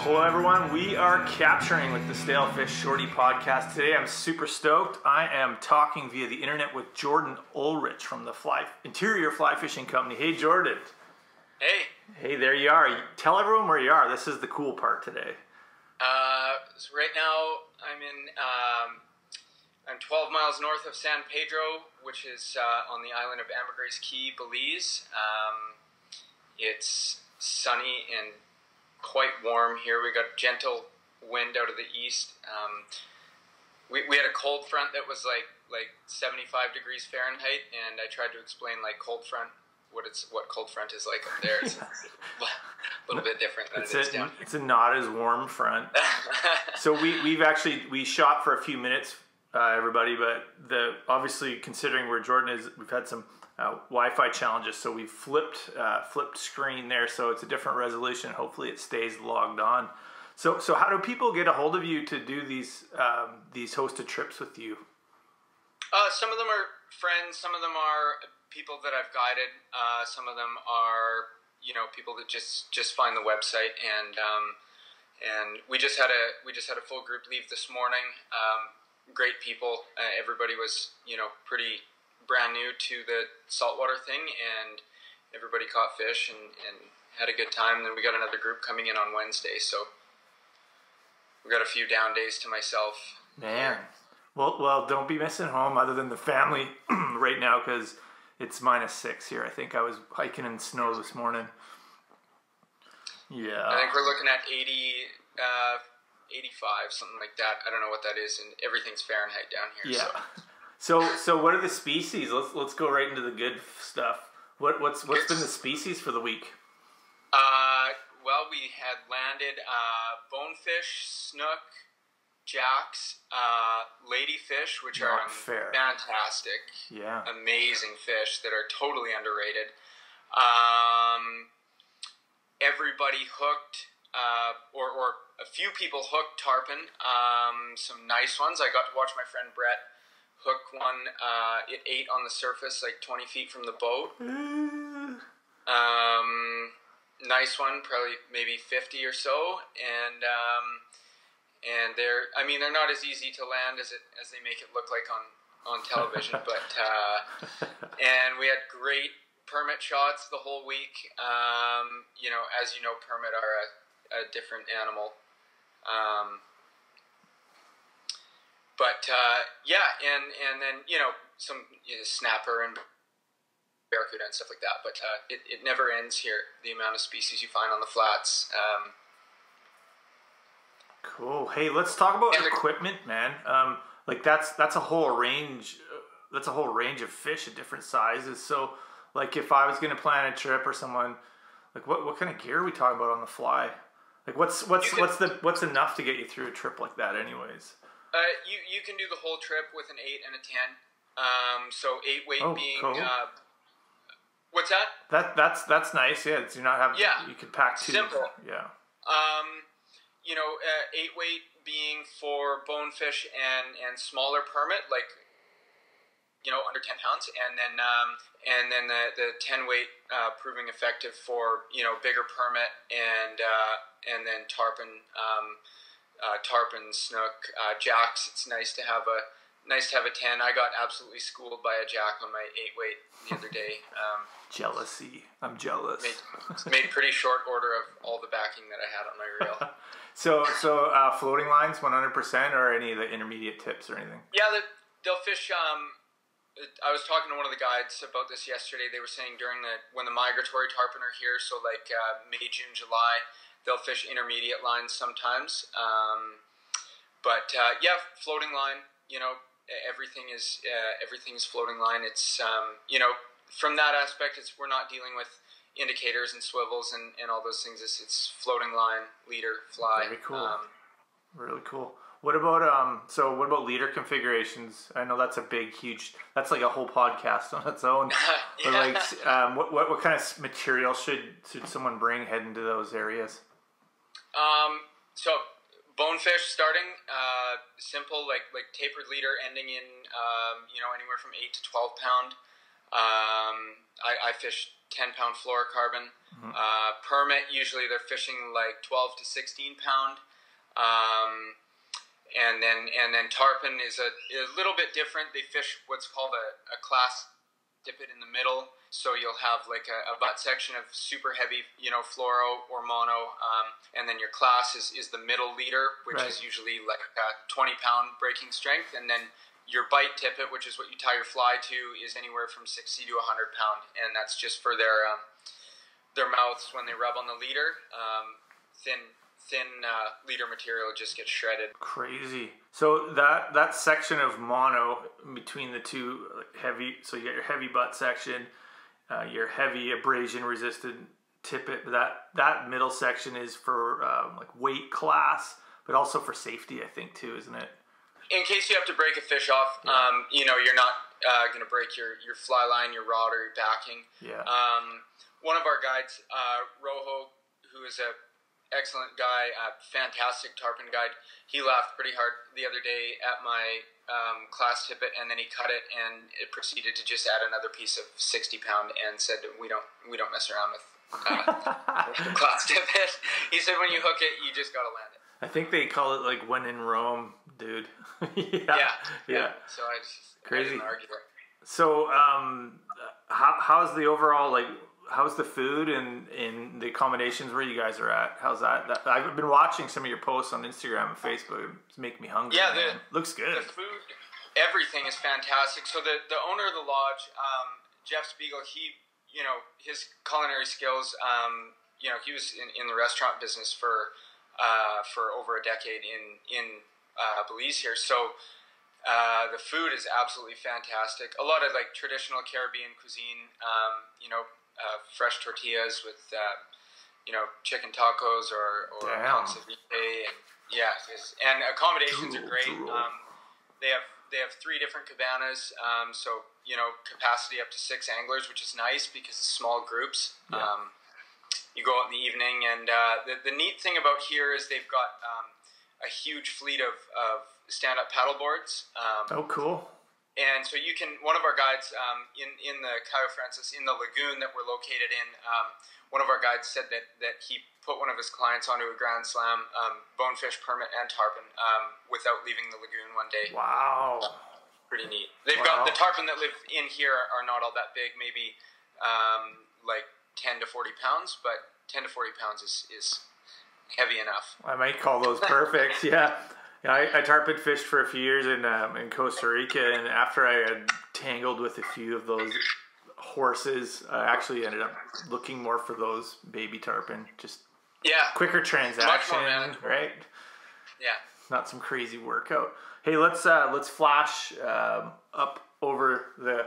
Hello everyone, we are capturing with the StaleFish Shorty podcast. Today I'm super stoked. I am talking via the internet with Jordan Oelrich from the Interior Fly Fishing Company. Hey Jordan. Hey. Hey, there you are. Tell everyone where you are. This is the cool part today. So right now I'm 12 miles north of San Pedro, which is on the island of Ambergris Caye, Belize. It's sunny and quite warm here. We got gentle wind out of the east. We had a cold front that was like 75 degrees Fahrenheit, and I tried to explain cold front what cold front is like up there. It's a little bit different than it is down here. It's a not as warm front. So we shot for a few minutes, everybody, but obviously considering where Jordan is, we've had some Wi-Fi challenges, so we flipped screen there, so it's a different resolution. Hopefully it stays logged on. So how do people get a hold of you to do these hosted trips with you? Some of them are friends, some of them are people that I've guided, some of them are people that just find the website, and we just had a full group leave this morning. Great people. Everybody was pretty brand new to the saltwater thing, and everybody caught fish and had a good time. And then we got another group coming in on Wednesday, so we got a few down days to myself. Man, well, don't be missing home other than the family right now, because it's -6 here. I think I was hiking in snow this morning. Yeah, I think we're looking at 80, 85, something like that. I don't know what that is, and everything's Fahrenheit down here. Yeah. So what are the species? Let's go right into the good stuff. What's been the species for the week? Well, we had landed bonefish, snook, jacks, ladyfish, which are fantastic, amazing fish that are totally underrated. Everybody hooked, or a few people hooked tarpon. Some nice ones. I got to watch my friend Brett hook one. It ate on the surface, like 20 feet from the boat. Nice one, probably maybe 50 or so, and they're not as easy to land as they make it look like on television, but and we had great permit shots the whole week. As you know, permit are a different animal. And then some snapper and barracuda and stuff like that. But it never ends here, the amount of species you find on the flats. Cool. Hey, let's talk about equipment, man. That's a whole range. That's a whole range of fish at different sizes. So, if I was going to plan a trip or someone, what kind of gear are we talking about on the fly? What's enough to get you through a trip like that, anyways? You can do the whole trip with an 8 and a 10. So 8 weight being. Cool. What's that? That's nice. Yeah, so you're not having. Yeah. You can pack 2. Simple. Yeah. 8 weight being for bonefish and smaller permit, under 10 pounds, and then the 10 weight proving effective for bigger permit and then tarpon, snook, jacks. It's nice to have a 10. I got absolutely schooled by a jack on my 8 weight the other day. Jealousy. I'm jealous. Made pretty short order of all the backing that I had on my reel. So floating lines 100%, or any of the intermediate tips or anything? Yeah, they'll fish. I was talking to one of the guides about this yesterday. They were saying when the migratory tarpon are here, so May, June, July, they'll fish intermediate lines sometimes. Floating line. Everything is floating line. It's from that aspect, we're not dealing with indicators and swivels and all those things. It's floating line, leader, fly. Very cool. Really cool. What about leader configurations? I know that's that's like a whole podcast on its own. Yeah. But what kind of material should someone bring heading to those areas? So bonefish starting simple, like tapered leader, ending in anywhere from 8 to 12 pound. I fish 10-pound fluorocarbon. Permit, usually they're fishing like 12 to 16 pound. And then tarpon is a little bit different. They fish what's called a class tippet in the middle. So you'll have like a butt section of super heavy, fluoro or mono. And then your class is the middle leader, which is usually like a 20-pound breaking strength. And then your bite tippet, which is what you tie your fly to, is anywhere from 60 to 100 pound. And that's just for their mouths when they rub on the leader. Thin leader material just gets shredded. Crazy. So that section of mono between the two heavy, so you get your heavy butt section, your heavy abrasion resistant tippet. That middle section is for like weight class, but also for safety, I think too, isn't it? In case you have to break a fish off, you're not going to break your fly line, your rod, or your backing. Yeah. One of our guides, Rojo, who is a excellent guy, fantastic tarpon guide. He laughed pretty hard the other day at my class tippet, and then he cut it, and it proceeded to just add another piece of 60 pound, and said we don't mess around with the class tippet. He said when you hook it, you just got to land it. I think they call it like when in Rome, dude. Yeah. So I didn't argue it. So how's the overall, like, how's the food and the accommodations where you guys are at? How's that? I've been watching some of your posts on Instagram and Facebook. It's making me hungry. Yeah, looks good. The food, everything is fantastic. So the owner of the lodge, Jeff Spiegel, he, his culinary skills, he was in the restaurant business for over a decade in Belize here. So the food is absolutely fantastic. A lot of like traditional Caribbean cuisine, fresh tortillas with, chicken tacos or ceviche, and accommodations are great. They have 3 different cabanas, so capacity up to 6 anglers, which is nice because it's small groups. You go out in the evening, and the neat thing about here is they've got a huge fleet of stand-up paddle boards. Oh, cool. And so one of our guides in the Cayo Francis, in the lagoon that we're located in, one of our guides said that he put one of his clients onto a Grand Slam bonefish, permit, and tarpon without leaving the lagoon one day. Wow. Pretty neat. They've got the tarpon that live in here are not all that big, maybe like 10 to 40 pounds, but 10 to 40 pounds is heavy enough. I might call those perfect, yeah. I tarpon fished for a few years in Costa Rica, and after I had tangled with a few of those horses, I actually ended up looking more for those baby tarpon. Just quicker transaction, right? Yeah. Not some crazy workout. Hey, let's flash up over the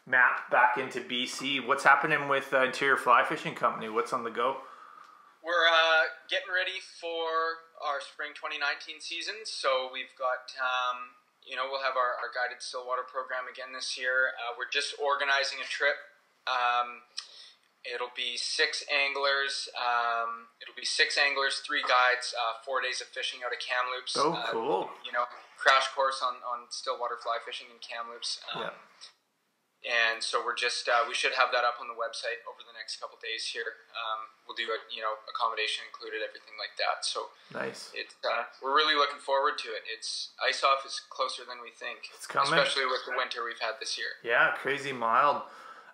map back into BC. What's happening with Interior Fly Fishing Company? What's on the go? We're getting ready for our spring 2019 season. So we've got, we'll have our guided stillwater program again this year. We're just organizing a trip. It'll be 6 anglers. 3 guides, 4 days of fishing out of Kamloops. Oh, cool. Crash course on stillwater fly fishing in Kamloops. And so we're just, we should have that up on the website over the next couple days here. We'll do accommodation included, everything like that. So nice. We're really looking forward to it. Ice off is closer than we think. It's coming. Especially with the winter we've had this year. Yeah, crazy mild.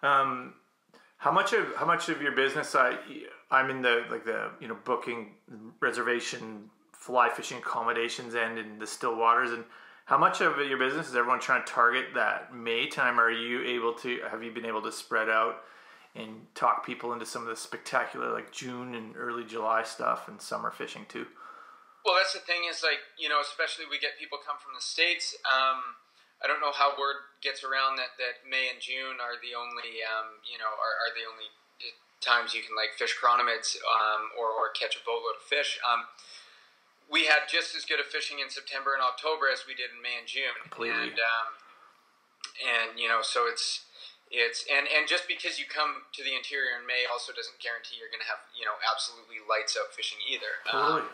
How much of your business, I'm in the booking, reservation, fly fishing accommodations end in the still waters, and how much of your business is everyone trying to target that May time? Have you been able to spread out and talk people into some of the spectacular like June and early July stuff and summer fishing too? Well, that's the thing is especially we get people come from the States. I don't know how word gets around that May and June are the only, are the only times you can like fish chironomids or catch a boatload of fish. We had just as good a fishing in September and October as we did in May and June. Completely. So it's and just because you come to the interior in May also doesn't guarantee you're going to have absolutely lights out fishing either. Totally.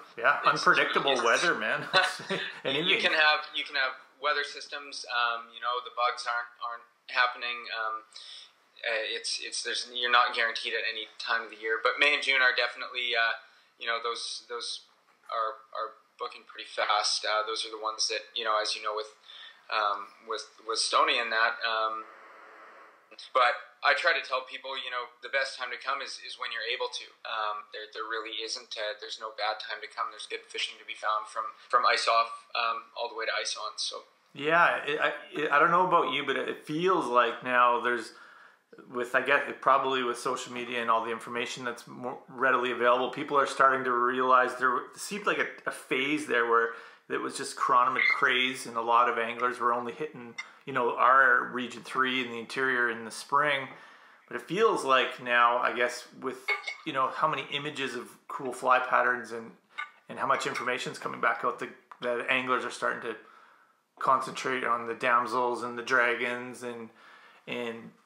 Unpredictable weather, man. You can have weather systems. The bugs aren't happening. you're not guaranteed at any time of the year. But May and June are definitely those are booking pretty fast. Those are the ones that, as you know, with Stoney and that. But I try to tell people, the best time to come is when you're able to. There really isn't. There's no bad time to come. There's good fishing to be found from ice off all the way to ice on. So yeah, I don't know about you, but it feels like now there's, I guess probably with social media and all the information that's more readily available, people are starting to realize there seemed like a phase there where it was just chronomid craze, and a lot of anglers were only hitting, our region 3 in the interior in the spring. But it feels like now, I guess, with, how many images of cool fly patterns and how much information is coming back out, that anglers are starting to concentrate on the damsels and the dragons and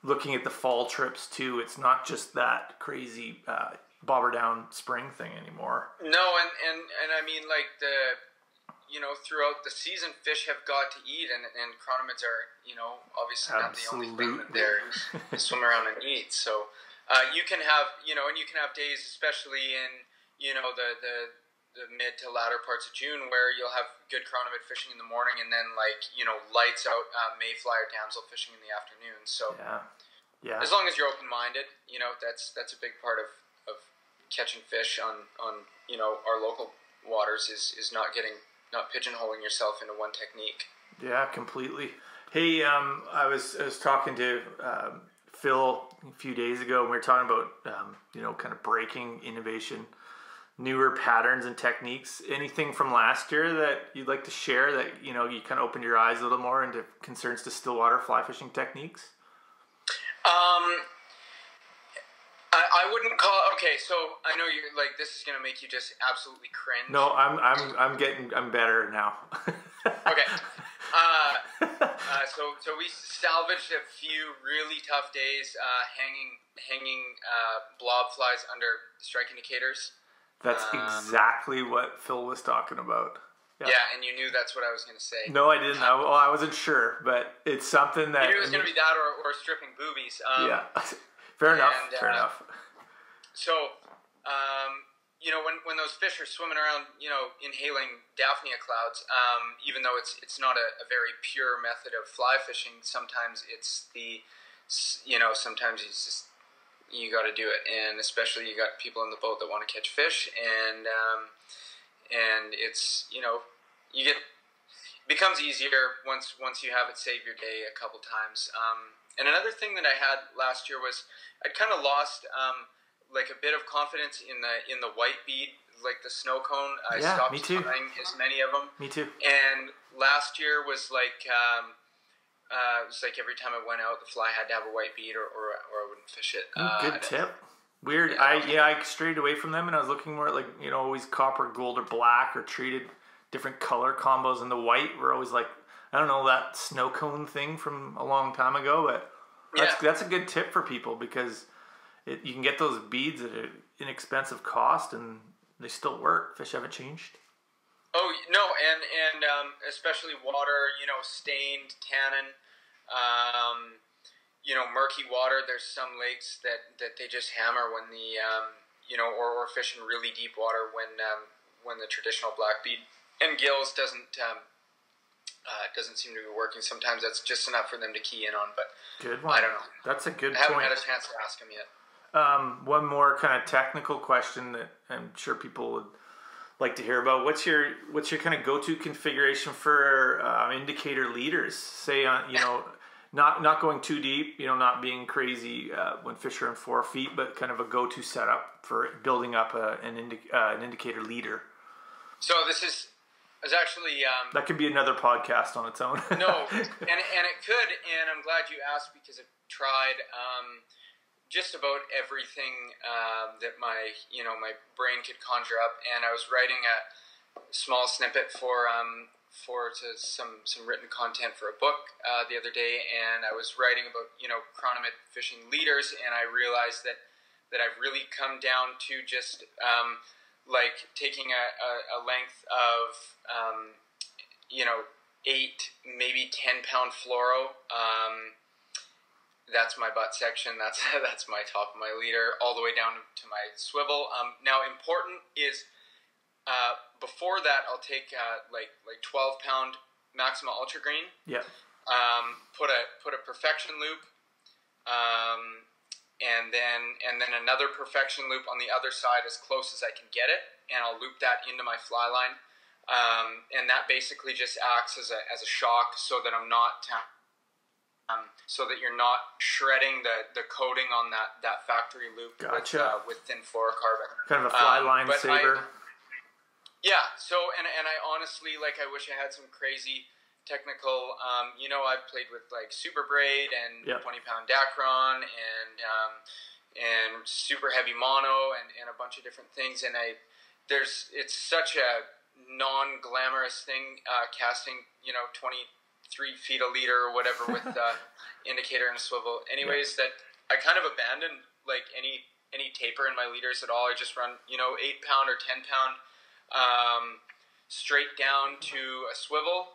looking at the fall trips too. It's not just that crazy bobber down spring thing anymore. No, and I mean, like, throughout the season, fish have got to eat, and chronomids are, obviously not the only thing that they swim around and eat. So you can have, and you can have days, especially in, the mid to latter parts of June, where you'll have good chronomid fishing in the morning, and then, like, lights out mayfly or damsel fishing in the afternoon. So yeah, as long as you're open-minded, that's a big part of catching fish on our local waters is not pigeonholing yourself into one technique. Yeah, completely. Hey, I was talking to Phil a few days ago, and we were talking about kind of breaking innovation, newer patterns and techniques. Anything from last year that you'd like to share that you kind of opened your eyes a little more into concerns to stillwater fly fishing techniques? I wouldn't call. Okay, so I know you're like, this is gonna make you just absolutely cringe. No, I'm better now. Okay. So we salvaged a few really tough days hanging blob flies under strike indicators. That's exactly what Phil was talking about. Yeah, and you knew that's what I was going to say. No, I didn't. I wasn't sure, but it's something that... You knew it was going to be that or stripping boobies. Yeah, fair enough. So, when those fish are swimming around, inhaling Daphnia clouds, even though it's not a very pure method of fly fishing, sometimes it's sometimes you got to do it, and especially you got people in the boat that want to catch fish, and it's it becomes easier once you have it save your day a couple times. And another thing that I had last year was I'd kind of lost like a bit of confidence in the white bead, like the snow cone. I stopped trying as many of them. Me too. And last year was like it was like every time I went out, the fly had to have a white bead or I wouldn't fish it. Good tip. Weird. I strayed away from them, and I was looking more at, like, always copper, gold, or black, or treated different color combos. And the white were always like, I don't know, that snow cone thing from a long time ago, but that's a good tip for people, because you can get those beads at an inexpensive cost, and they still work. Fish haven't changed. Oh no, and especially water, stained tannin, murky water. There's some lakes that they just hammer when the or fish in really deep water when the traditional black bead and gills doesn't seem to be working. Sometimes that's just enough for them to key in on, but good one. I don't know. That's a good point. I point. haven't had a chance to ask him yet. One more kind of technical question that I'm sure people would like to hear about. What's your kind of go-to configuration for indicator leaders? Say not going too deep, not being crazy when fish are in 4 feet, but kind of a go-to setup for building up an indicator leader. So this is actually that could be another podcast on its own. No, and it could, and I'm glad you asked, because I've tried just about everything that my brain could conjure up, and I was writing a small snippet for some written content for a book the other day, and I was writing about chronomid fishing leaders, and I realized that I've really come down to just like taking a length of 8, maybe 10 pound fluoro, That's my butt section. That's my top of my leader, all the way down to my swivel. Now, important is before that, I'll take like 12-pound Maxima Ultra Green. Yeah. Put a perfection loop, and then another perfection loop on the other side as close as I can get it, and I'll loop that into my fly line, and that basically just acts as a shock, so that I'm not. So that you're not shredding the coating on that factory loop. Gotcha. With thin fluorocarbon. Kind of a fly line saver. So and I honestly, like, I wish I had some crazy technical, I've played with like Super Braid and 20-pound Dacron and super heavy mono and a bunch of different things, and it's such a non-glamorous thing, casting 23 feet a liter or whatever with indicator and a swivel. Anyways, that I kind of abandoned like any taper in my leaders at all. I just run 8-pound or 10-pound straight down to a swivel.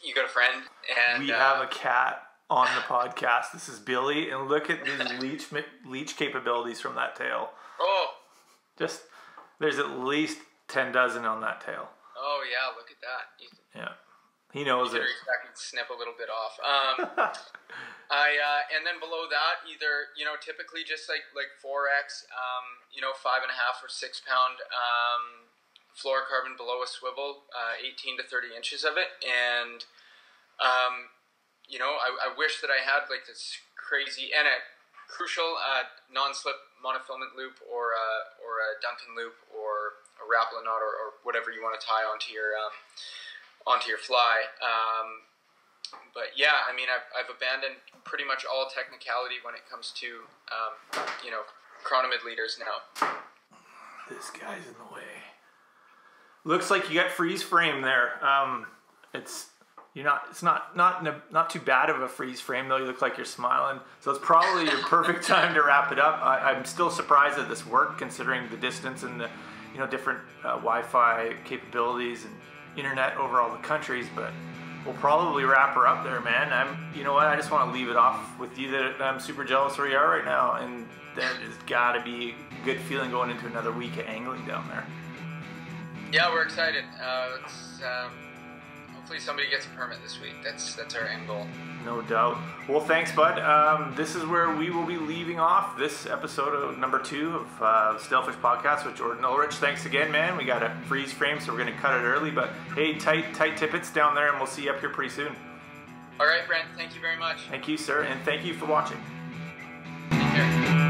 You got a friend, and we have a cat on the podcast. This is Billy, and look at these leech capabilities from that tail. Oh, there's at least 10 dozen on that tail. Oh yeah, look at that. Yeah. He knows it. I can snip a little bit off. And then below that, either typically just like 4x, 5.5 or 6-pound fluorocarbon below a swivel, 18 to 30 inches of it, and I wish that I had like this crazy and a crucial non-slip monofilament loop or a Duncan loop or a Rapala knot or whatever you want to tie onto your fly. But yeah, I mean, I've abandoned pretty much all technicality when it comes to chronomid leaders now. This guy's in the way. Looks like you got freeze frame there. It's not too bad of a freeze frame though. You look like you're smiling, so it's probably your perfect time to wrap it up. I'm still surprised that this worked, considering the distance and the different Wi-Fi capabilities and internet over all the countries, but we'll probably wrap her up there, man. I just want to leave it off with you that I'm super jealous where you are right now, and that has got to be a good feeling going into another week of angling down there. Yeah, we're excited. Hopefully somebody gets a permit this week. That's our end goal. No doubt. Well, thanks, bud. This is where we will be leaving off this episode of number 2 of StaleFish Podcast with Jordan Oelrich. Thanks again, man. We got a freeze frame, so we're going to cut it early. But hey, tight tippets down there, and we'll see you up here pretty soon. All right, Brent. Thank you very much. Thank you, sir, and thank you for watching. Take care.